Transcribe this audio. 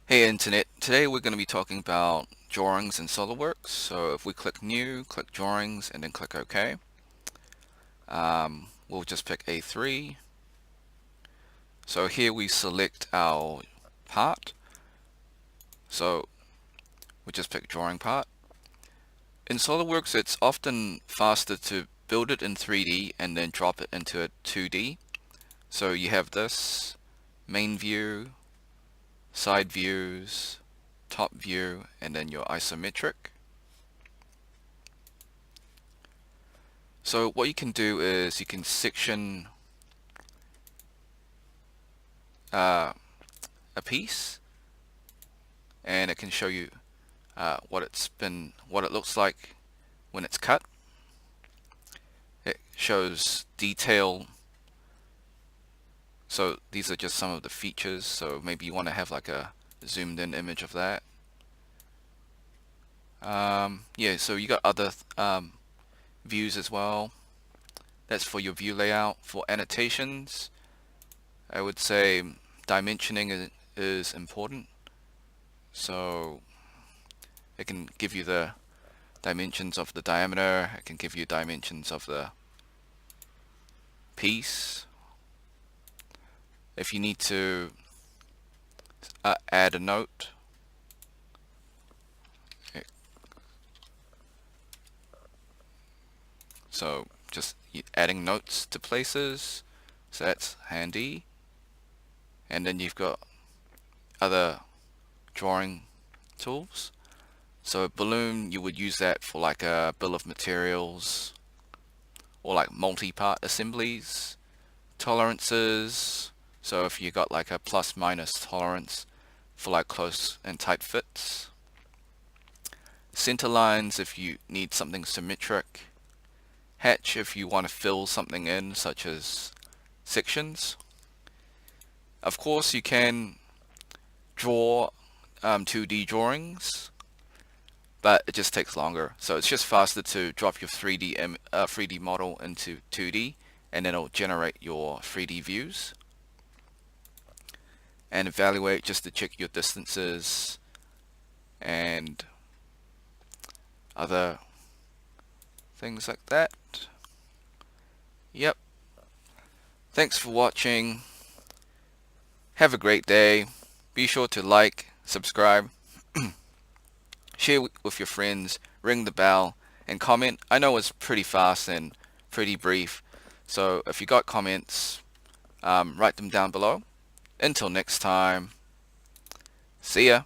Hey Internet, today we're going to be talking about drawings in SolidWorks. So if we click New, click Drawings, and then click OK, we'll just pick A3. So here we select our part. So we just pick Drawing Part. In SolidWorks, it's often faster to build it in 3D and then drop it into a 2D. So you have this main view, side views, top view, and then your isometric. So what you can do is you can section a piece, and it can show you what it looks like when it's cut. It shows detail. So these are just some of the features. So maybe you want to have like a zoomed in image of that. Yeah, so you got other views as well. That's for your view layout. For annotations, I would say dimensioning is important. So it can give you the dimensions of the diameter. It can give you dimensions of the piece. If you need to add a note, so just adding notes to places, so that's handy. And then you've got other drawing tools. So a balloon, you would use that for like a bill of materials or like multi-part assemblies. Tolerances, so if you got like a plus minus tolerance for like close and tight fits. Center lines if you need something symmetric. Hatch if you want to fill something in, such as sections. Of course, you can draw 2D drawings, but it just takes longer. So it's just faster to drop your 3D model into 2D, and then it'll generate your 3D views. And evaluate just to check your distances and other things like that. Yep. Thanks for watching. Have a great day. Be sure to like, subscribe, share with your friends, ring the bell, and comment. I know it's pretty fast and pretty brief, so if you got comments, write them down below. Until next time, see ya.